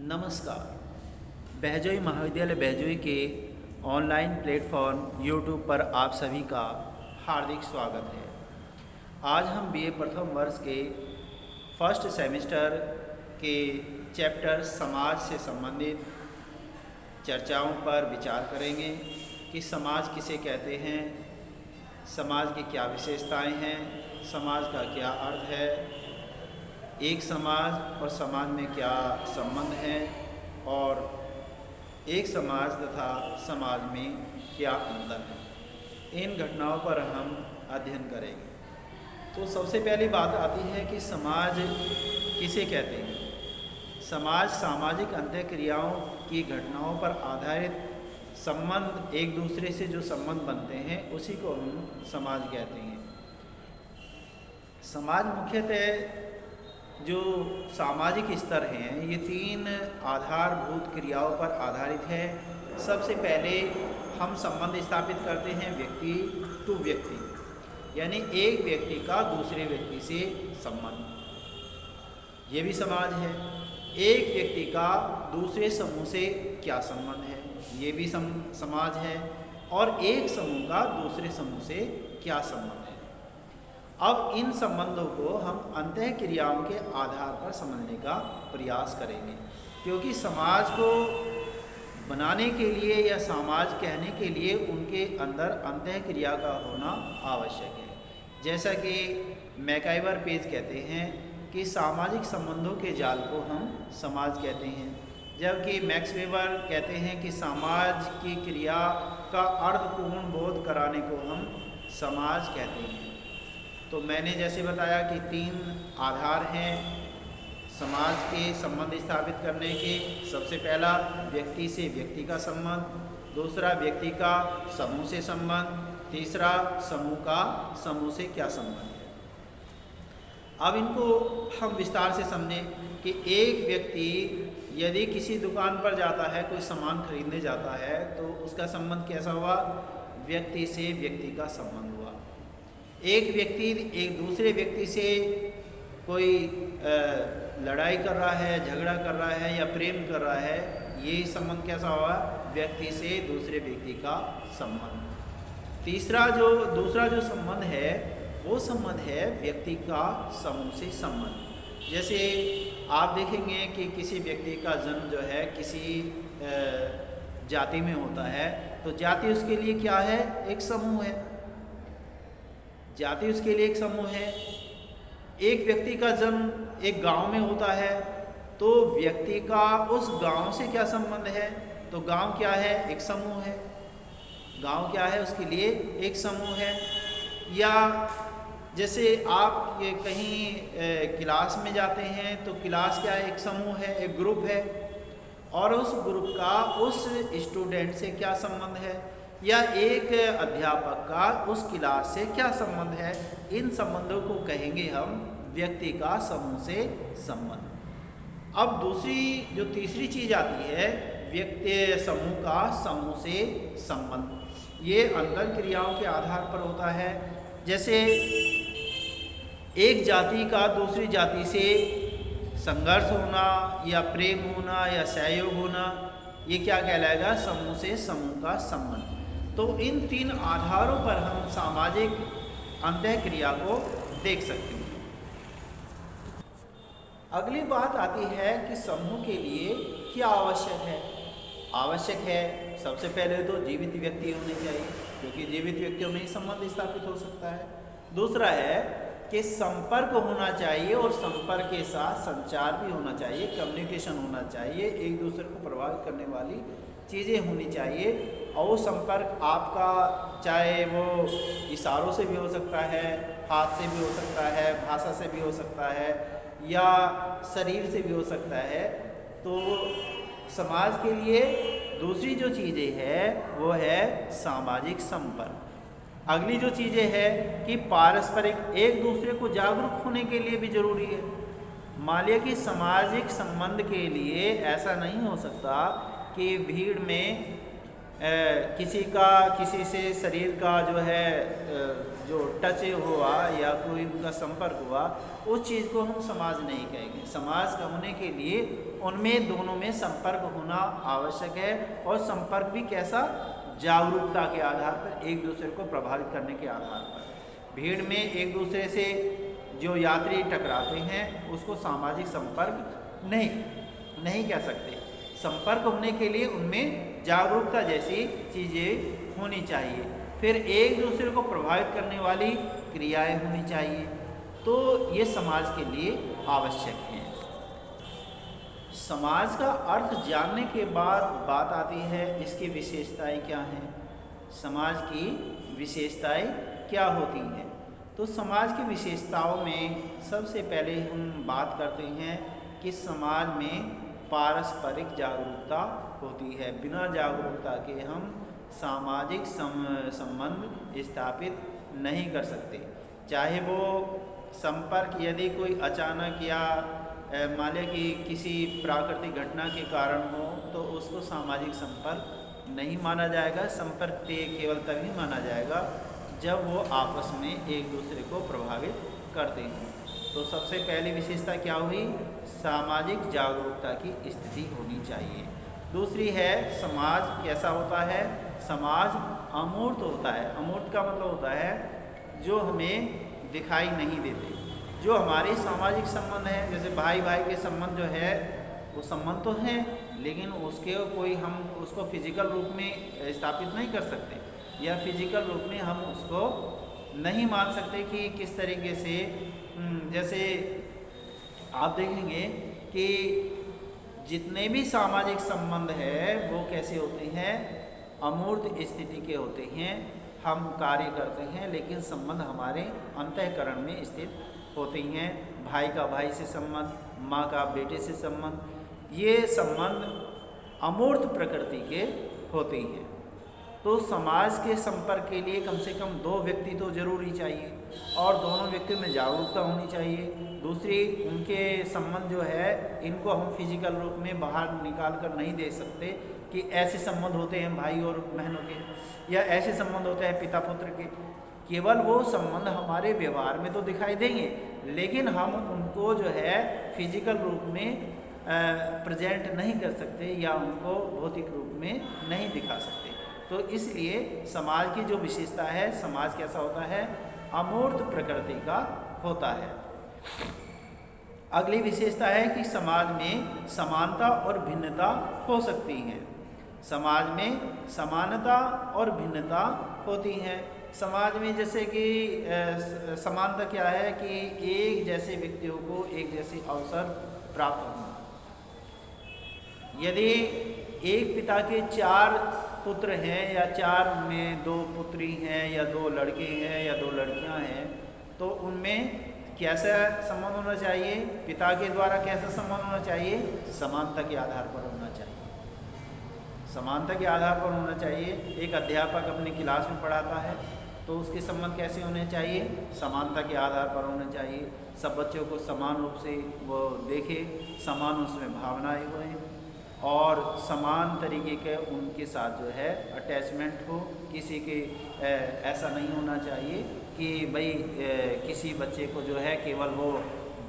नमस्कार। बहजोई महाविद्यालय बहजोई के ऑनलाइन प्लेटफॉर्म यूट्यूब पर आप सभी का हार्दिक स्वागत है। आज हम बीए प्रथम वर्ष के फर्स्ट सेमेस्टर के चैप्टर समाज से संबंधित चर्चाओं पर विचार करेंगे कि समाज किसे कहते हैं, समाज की क्या विशेषताएं हैं, समाज का क्या अर्थ है, एक समाज और समाज में क्या संबंध है और एक समाज तथा समाज में क्या अंतर है। इन घटनाओं पर हम अध्ययन करेंगे। तो सबसे पहली बात आती है कि समाज किसे कहते हैं। समाज सामाजिक अंतःक्रियाओं की घटनाओं पर आधारित संबंध, एक दूसरे से जो संबंध बनते हैं उसी को हम समाज कहते हैं। समाज मुख्यतः जो सामाजिक स्तर हैं ये तीन आधारभूत क्रियाओं पर आधारित है। सबसे पहले हम संबंध स्थापित करते हैं व्यक्ति टू व्यक्ति, यानी एक व्यक्ति का दूसरे व्यक्ति से संबंध, ये भी समाज है। एक व्यक्ति का दूसरे समूह से क्या संबंध है, ये भी समाज है। और एक समूह का दूसरे समूह से क्या संबंध है। अब इन संबंधों को हम अंतःक्रियाओं के आधार पर समझने का प्रयास करेंगे, क्योंकि समाज को बनाने के लिए या समाज कहने के लिए उनके अंदर अंतःक्रिया का होना आवश्यक है। जैसा कि मैकाइवर पेज कहते हैं कि सामाजिक संबंधों के जाल को हम समाज कहते हैं, जबकि मैक्स वेबर कहते हैं कि समाज की क्रिया का अर्थपूर्ण बोध कराने को हम समाज कहते हैं। तो मैंने जैसे बताया कि तीन आधार हैं समाज के संबंध स्थापित करने के। सबसे पहला व्यक्ति से व्यक्ति का संबंध, दूसरा व्यक्ति का समूह से संबंध, तीसरा समूह का समूह से क्या संबंध है। अब इनको हम विस्तार से समझें कि एक व्यक्ति यदि किसी दुकान पर जाता है, कोई सामान खरीदने जाता है, तो उसका संबंध कैसा हुआ, व्यक्ति से व्यक्ति का संबंध हुआ। एक व्यक्ति एक दूसरे व्यक्ति से कोई लड़ाई कर रहा है, झगड़ा कर रहा है या प्रेम कर रहा है, ये संबंध कैसा हुआ, व्यक्ति से दूसरे व्यक्ति का संबंध। दूसरा जो संबंध है वो संबंध है व्यक्ति का समूह से संबंध। जैसे आप देखेंगे कि किसी व्यक्ति का जन्म जो है किसी जाति में होता है, तो जाति उसके लिए क्या है, एक समूह है। जाति उसके लिए एक समूह है। एक व्यक्ति का जन्म एक गांव में होता है, तो व्यक्ति का उस गांव से क्या संबंध है, तो गांव क्या है, एक समूह है। गांव क्या है, उसके लिए एक समूह है। या जैसे आप कहीं क्लास में जाते हैं तो क्लास क्या है, एक समूह है, एक ग्रुप है, और उस ग्रुप का उस स्टूडेंट से क्या संबंध है, या एक अध्यापक का उस क्लास से क्या संबंध है। इन संबंधों को कहेंगे हम व्यक्ति का समूह से संबंध। अब तीसरी चीज आती है व्यक्ति समूह का समूह से संबंध। ये अंतर क्रियाओं के आधार पर होता है। जैसे एक जाति का दूसरी जाति से संघर्ष होना या प्रेम होना या सहयोग होना, ये क्या कहलाएगा, समूह से समूह का संबंध। तो इन तीन आधारों पर हम सामाजिक अंतःक्रिया को देख सकते हैं। अगली बात आती है कि समूह के लिए क्या आवश्यक है। सबसे पहले तो जीवित व्यक्ति होने चाहिए, क्योंकि जीवित व्यक्तियों में ही संबंध स्थापित हो सकता है। दूसरा है कि संपर्क होना चाहिए और संपर्क के साथ संचार भी होना चाहिए, कम्युनिकेशन होना चाहिए, एक दूसरे को प्रभावित करने वाली चीज़ें होनी चाहिए। और वो संपर्क आपका चाहे वो इशारों से भी हो सकता है, हाथ से भी हो सकता है, भाषा से भी हो सकता है, या शरीर से भी हो सकता है। तो समाज के लिए दूसरी जो चीज़ें हैं वो है सामाजिक संपर्क। अगली जो चीज़ें हैं कि पारस्परिक, एक दूसरे को जागरूक होने के लिए भी जरूरी है। मान लिया कि सामाजिक संबंध के लिए ऐसा नहीं हो सकता कि भीड़ में किसी का किसी से शरीर का जो है जो टच हुआ या कोई उनका संपर्क हुआ, उस चीज़ को हम समाज नहीं कहेंगे। समाज का होने के लिए उनमें दोनों में संपर्क होना आवश्यक है, और संपर्क भी कैसा, जागरूकता के आधार पर, एक दूसरे को प्रभावित करने के आधार पर। भीड़ में एक दूसरे से जो यात्री टकराते हैं उसको सामाजिक संपर्क नहीं कह सकते। संपर्क होने के लिए उनमें जागरूकता जैसी चीज़ें होनी चाहिए, फिर एक दूसरे को प्रभावित करने वाली क्रियाएं होनी चाहिए, तो ये समाज के लिए आवश्यक हैं। समाज का अर्थ जानने के बाद बात आती है इसकी विशेषताएं क्या हैं, समाज की विशेषताएं क्या होती हैं। तो समाज की विशेषताओं में सबसे पहले हम बात करते हैं कि समाज में पारस्परिक जागरूकता होती है। बिना जागरूकता के हम सामाजिक संबंध स्थापित नहीं कर सकते। चाहे वो संपर्क यदि कोई अचानक या मान लें कि किसी प्राकृतिक घटना के कारण हो, तो उसको सामाजिक संपर्क नहीं माना जाएगा। संपर्क केवल तभी माना जाएगा जब वो आपस में एक दूसरे को प्रभावित करते हैं। तो सबसे पहली विशेषता क्या हुई, सामाजिक जागरूकता की स्थिति होनी चाहिए। दूसरी है समाज कैसा होता है, समाज अमूर्त होता है। अमूर्त का मतलब होता है जो हमें दिखाई नहीं देते। जो हमारे सामाजिक संबंध हैं, जैसे भाई भाई के संबंध जो है वो संबंध तो हैं, लेकिन उसके कोई हम उसको फिजिकल रूप में स्थापित नहीं कर सकते, या फिजिकल रूप में हम उसको नहीं मान सकते कि किस तरीके से। जैसे आप देखेंगे कि जितने भी सामाजिक संबंध है वो कैसे होते हैं, अमूर्त स्थिति के होते हैं। हम कार्य करते हैं लेकिन संबंध हमारे अंतःकरण में स्थित होती हैं। भाई का भाई से संबंध, माँ का बेटे से संबंध, ये संबंध अमूर्त प्रकृति के होते हैं। तो समाज के संपर्क के लिए कम से कम 2 व्यक्ति तो जरूरी चाहिए, और दोनों व्यक्तियों में जागरूकता होनी चाहिए। दूसरी, उनके संबंध जो है इनको हम फिजिकल रूप में बाहर निकाल कर नहीं दे सकते कि ऐसे संबंध होते हैं भाई और बहनों के, या ऐसे संबंध होते हैं पिता पुत्र के। केवल वो संबंध हमारे व्यवहार में तो दिखाई देंगे, लेकिन हम उनको जो है फिजिकल रूप में प्रेजेंट नहीं कर सकते, या उनको भौतिक रूप में नहीं दिखा सकते। तो इसलिए समाज की जो विशेषता है, समाज कैसा होता है, अमूर्त प्रकृति का होता है। अगली विशेषता है कि समाज में समानता और भिन्नता हो सकती हैं। समाज में समानता और भिन्नता होती हैं। समाज में जैसे कि समानता क्या है कि एक जैसे व्यक्तियों को एक जैसे अवसर प्राप्त होना। यदि एक पिता के 4 पुत्र हैं, या 4 में 2 पुत्री हैं, या 2 लड़के हैं, या 2 लड़कियां हैं, तो उनमें कैसा संबंध होना चाहिए, पिता के द्वारा कैसा संबंध होना चाहिए, समानता के आधार पर होना चाहिए। समानता के आधार पर होना चाहिए। एक अध्यापक अपनी क्लास में पढ़ाता है तो उसके संबंध कैसे होने चाहिए, समानता के आधार पर होने चाहिए। सब बच्चों को समान रूप से वो देखे, समान उसमें भावनाएं हों, और समान तरीके के उनके साथ जो है अटैचमेंट हो। किसी के ऐसा नहीं होना चाहिए कि भाई किसी बच्चे को जो है केवल वो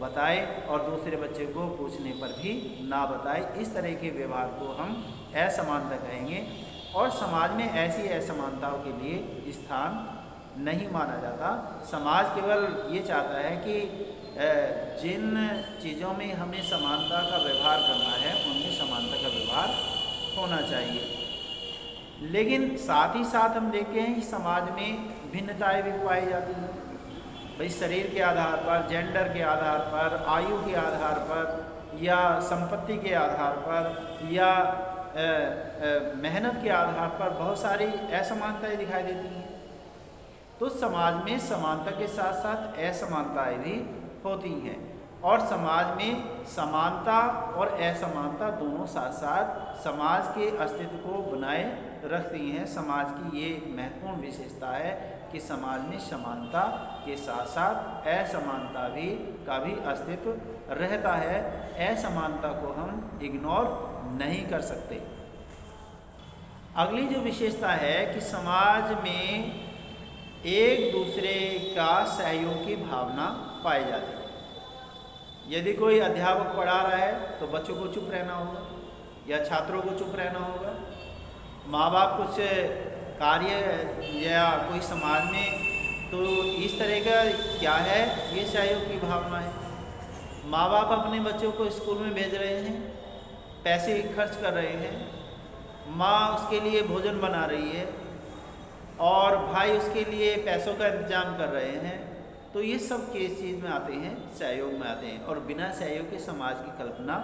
बताए और दूसरे बच्चे को पूछने पर भी ना बताए। इस तरह के व्यवहार को हम असमानता कहेंगे, और समाज में ऐसी असमानताओं के लिए स्थान नहीं माना जाता। समाज केवल ये चाहता है कि जिन चीज़ों में हमें समानता का व्यवहार करना है उनमें समानता का व्यवहार होना चाहिए। लेकिन साथ ही साथ हम देखते हैं कि समाज में भिन्नताएं भी पाई जाती हैं। भाई शरीर के आधार पर, जेंडर के आधार पर, आयु के आधार पर, या संपत्ति के आधार पर, या मेहनत के आधार पर बहुत सारी असमानताएं दिखाई देती हैं। तो समाज में समानता के साथ साथ असमानताएं भी होती हैं, और समाज में समानता और असमानता दोनों साथ साथ समाज के अस्तित्व को बनाए रखती हैं। समाज की ये एक महत्वपूर्ण विशेषता है कि समाज में समानता के साथ साथ असमानता का भी अस्तित्व रहता है। असमानता को हम इग्नोर नहीं कर सकते। अगली जो विशेषता है कि समाज में एक दूसरे का सहयोग की भावना पाई जाती है। यदि कोई अध्यापक पढ़ा रहा है तो बच्चों को चुप रहना होगा या छात्रों को चुप रहना होगा। माँ बाप कुछ कार्य या कोई समाज में, तो इस तरह का क्या है, ये सहयोग की भावना है। माँ बाप अपने बच्चों को स्कूल में भेज रहे हैं, पैसे खर्च कर रहे हैं, माँ उसके लिए भोजन बना रही है और भाई उसके लिए पैसों का इंतजाम कर रहे हैं, तो ये सब किस चीज़ में आते हैं, सहयोग में आते हैं। और बिना सहयोग के समाज की कल्पना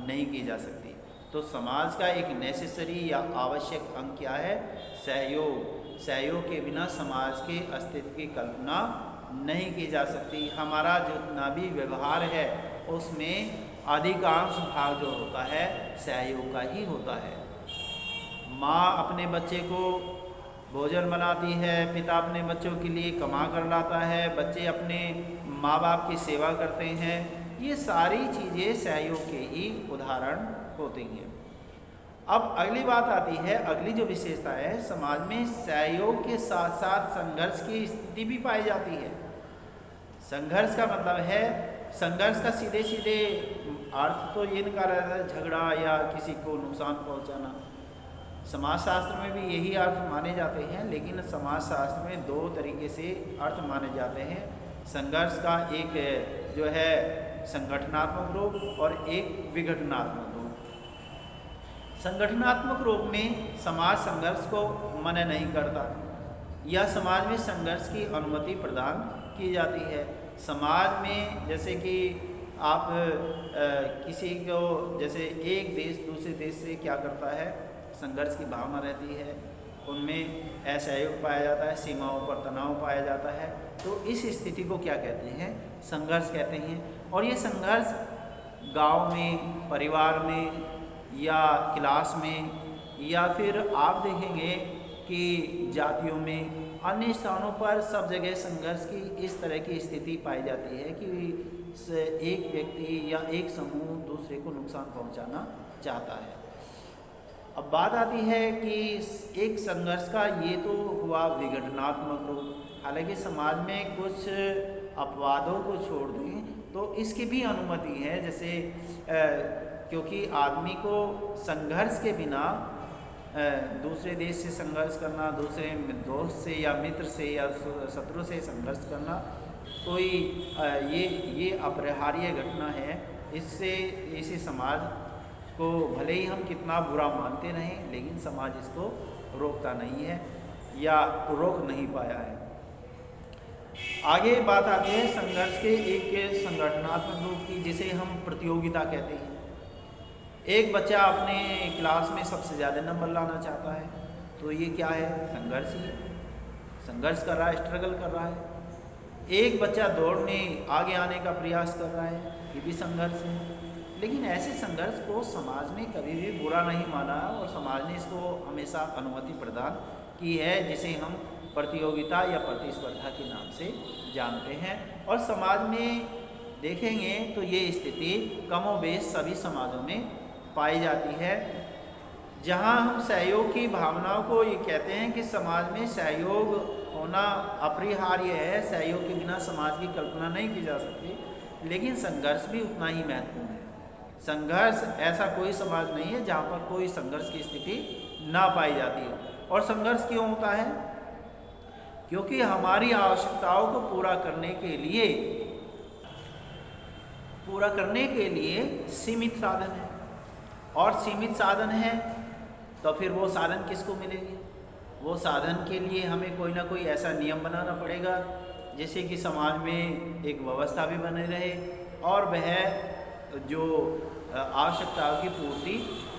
नहीं की जा सकती। तो समाज का एक नेसेसरी या आवश्यक अंग क्या है, सहयोग। सहयोग के बिना समाज के अस्तित्व की कल्पना नहीं की जा सकती। हमारा जितना भी व्यवहार है उसमें अधिकांश भाग जो होता है सहयोग का ही होता है। माँ अपने बच्चे को भोजन बनाती है, पिता अपने बच्चों के लिए कमा कर लाता है, बच्चे अपने माँ बाप की सेवा करते हैं। ये सारी चीज़ें सहयोग के ही उदाहरण होती हैं। अब अगली बात आती है, अगली जो विशेषता है, समाज में सहयोग के साथ साथ संघर्ष की स्थिति भी पाई जाती है। संघर्ष का मतलब है, संघर्ष का सीधे सीधे अर्थ तो ये निकाला जाता है झगड़ा या किसी को नुकसान पहुंचाना। समाजशास्त्र में भी यही अर्थ माने जाते हैं, लेकिन समाजशास्त्र में दो तरीके से अर्थ माने जाते हैं। संघर्ष का एक जो है संगठनात्मक रूप और एक विघटनात्मक रूप। संगठनात्मक रूप में समाज संघर्ष को मना नहीं करता या समाज में संघर्ष की अनुमति प्रदान की जाती है। समाज में जैसे कि आप किसी को, जैसे एक देश दूसरे देश से क्या करता है, संघर्ष की भावना रहती है, उनमें असहयोग पाया जाता है, सीमाओं पर तनाव पाया जाता है, तो इस स्थिति को क्या कहते हैं, संघर्ष कहते हैं। और ये संघर्ष गांव में, परिवार में या क्लास में, या फिर आप देखेंगे कि जातियों में, अन्य स्थानों पर सब जगह संघर्ष की इस तरह की स्थिति पाई जाती है कि एक व्यक्ति या एक समूह दूसरे को नुकसान पहुंचाना चाहता है। अब बात आती है कि एक संघर्ष का ये तो हुआ विघटनात्मक रूप। हालांकि समाज में कुछ अपवादों को छोड़ दें तो इसकी भी अनुमति है, जैसे क्योंकि आदमी को संघर्ष के बिना दूसरे देश से संघर्ष करना, दूसरे दोस्त से या मित्र से या शत्रु से संघर्ष करना कोई ये अपरिहार्य घटना है। इससे इसी समाज को भले ही हम कितना बुरा मानते रहें, लेकिन समाज इसको रोकता नहीं है या रोक नहीं पाया है। आगे बात आती है संघर्ष के एक संगठनात्मक रूप की, जिसे हम प्रतियोगिता कहते हैं। एक बच्चा अपने क्लास में सबसे ज़्यादा नंबर लाना चाहता है, तो ये क्या है, संघर्ष ही है। संघर्ष कर रहा है, स्ट्रगल कर रहा है। एक बच्चा दौड़ में आगे आने का प्रयास कर रहा है, ये भी संघर्ष है। लेकिन ऐसे संघर्ष को समाज ने कभी भी बुरा नहीं माना और समाज ने इसको हमेशा अनुमति प्रदान की है, जिसे हम प्रतियोगिता या प्रतिस्पर्धा के नाम से जानते हैं। और समाज में देखेंगे तो ये स्थिति कमोबेश सभी समाजों में पाई जाती है। जहाँ हम सहयोग की भावनाओं को ये कहते हैं कि समाज में सहयोग होना अपरिहार्य है, सहयोग के बिना समाज की कल्पना नहीं की जा सकती, लेकिन संघर्ष भी उतना ही महत्वपूर्ण है। संघर्ष ऐसा कोई समाज नहीं है जहाँ पर कोई संघर्ष की स्थिति ना पाई जाती हो। और संघर्ष क्यों होता है, क्योंकि हमारी आवश्यकताओं को पूरा करने के लिए सीमित साधन है, और सीमित साधन है तो फिर वो साधन किसको मिलेंगे। वो साधन के लिए हमें कोई ना कोई ऐसा नियम बनाना पड़ेगा जिससे कि समाज में एक व्यवस्था भी बने रहे और वह जो आवश्यकताओं की पूर्ति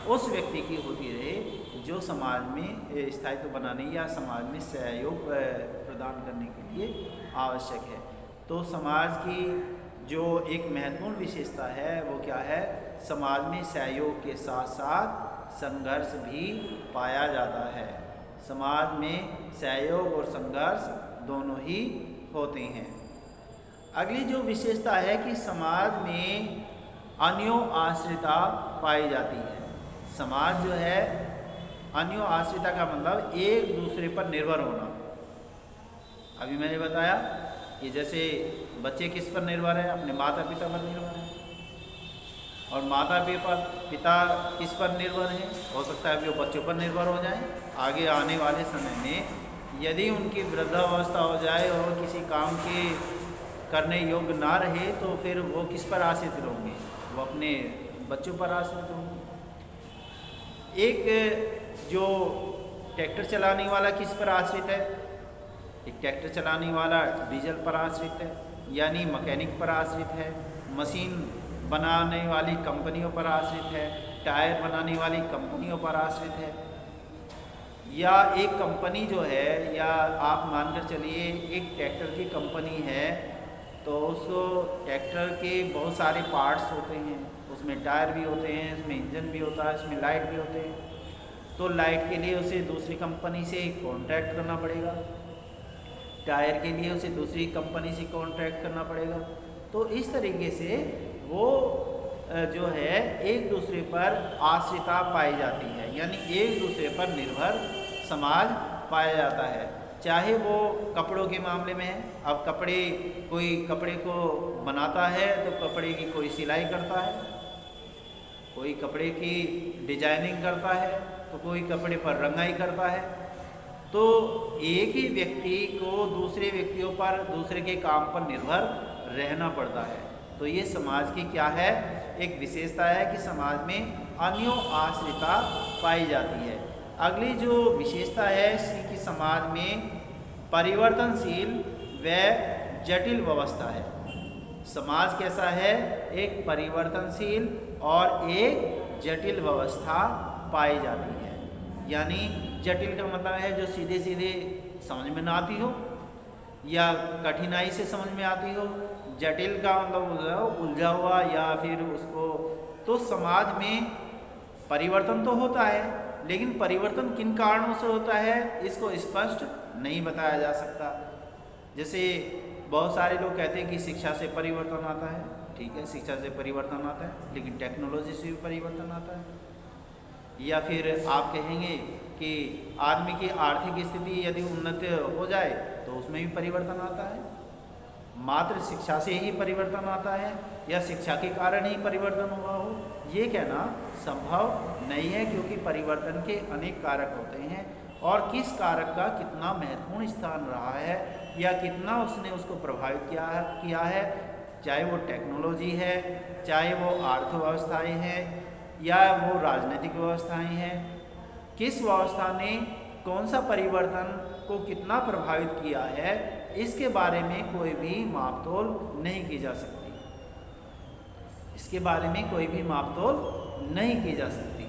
उस व्यक्ति की होती रहे जो समाज में स्थायित्व बनाने या समाज में सहयोग प्रदान करने के लिए आवश्यक है। तो समाज की जो एक महत्वपूर्ण विशेषता है वो क्या है, समाज में सहयोग के साथ साथ संघर्ष भी पाया जाता है। समाज में सहयोग और संघर्ष दोनों ही होते हैं। अगली जो विशेषता है कि समाज में अन्यों आश्रिता पाई जाती है। समाज जो है अन्यो आश्रिता का मतलब एक दूसरे पर निर्भर होना। अभी मैंने बताया कि जैसे बच्चे किस पर निर्भर है, अपने माता पिता पर निर्भर है, और माता पिता किस पर निर्भर है, हो सकता है वो बच्चों पर निर्भर हो जाए। आगे आने वाले समय में यदि उनकी वृद्धावस्था हो जाए और किसी काम के करने योग्य ना रहे तो फिर वो किस पर आश्रित होंगे, वो अपने बच्चों पर आश्रित होंगे। एक जो ट्रैक्टर चलाने वाला किस पर आश्रित है, एक ट्रैक्टर चलाने वाला डीजल पर आश्रित है, यानी मैकेनिक पर आश्रित है, मशीन बनाने वाली कंपनियों पर आश्रित है, टायर बनाने वाली कंपनियों पर आश्रित है, या एक कंपनी जो है, या आप मानकर चलिए एक ट्रैक्टर की कंपनी है तो उसको ट्रैक्टर के बहुत सारे पार्ट्स होते हैं, उसमें टायर भी होते हैं, इसमें इंजन भी होता है, इसमें लाइट भी होते हैं। तो लाइट के लिए उसे दूसरी कंपनी से कॉन्ट्रैक्ट करना पड़ेगा, टायर के लिए उसे दूसरी कंपनी से कॉन्ट्रैक्ट करना पड़ेगा। तो इस तरीके से वो जो है एक दूसरे पर आश्रिता पाई जाती है, यानी एक दूसरे पर निर्भर समाज पाया जाता है। चाहे वो कपड़ों के मामले में है, अब कोई कपड़े को बनाता है तो कपड़े की कोई सिलाई करता है, कोई कपड़े की डिजाइनिंग करता है, तो कोई कपड़े पर रंगाई करता है। तो एक ही व्यक्ति को दूसरे व्यक्तियों पर, दूसरे के काम पर निर्भर रहना पड़ता है। तो ये समाज की क्या है, एक विशेषता है कि समाज में अन्यो आश्रिता पाई जाती है। अगली जो विशेषता है कि समाज में परिवर्तनशील व जटिल व्यवस्था है। समाज कैसा है, एक परिवर्तनशील और एक जटिल व्यवस्था पाई जाती है। यानी जटिल का मतलब है जो सीधे सीधे समझ में ना आती हो या कठिनाई से समझ में आती हो। जटिल का मतलब उलझा हुआ या फिर उसको, तो समाज में परिवर्तन तो होता है, लेकिन परिवर्तन किन कारणों से होता है इसको स्पष्ट नहीं बताया जा सकता। जैसे बहुत सारे लोग कहते हैं कि शिक्षा से परिवर्तन आता है, ठीक है, शिक्षा से परिवर्तन आता है, लेकिन टेक्नोलॉजी से भी परिवर्तन आता है। या फिर आप कहेंगे कि आदमी की आर्थिक स्थिति यदि उन्नत हो जाए तो उसमें भी परिवर्तन आता है। मात्र शिक्षा से ही परिवर्तन आता है या शिक्षा के कारण ही परिवर्तन हुआ हो, ये कहना संभव नहीं है, क्योंकि परिवर्तन के अनेक कारक होते हैं और किस कारक का कितना महत्वपूर्ण स्थान रहा है या कितना उसने उसको प्रभावित किया है, चाहे वो टेक्नोलॉजी है, चाहे वो अर्थव्यवस्थाएँ हैं या वो राजनीतिक व्यवस्थाएँ हैं, किस व्यवस्था ने कौन सा परिवर्तन को कितना प्रभावित किया है, इसके बारे में कोई भी मापतोल नहीं की जा सकती। इसके बारे में कोई भी मापतोल नहीं की जा सकती।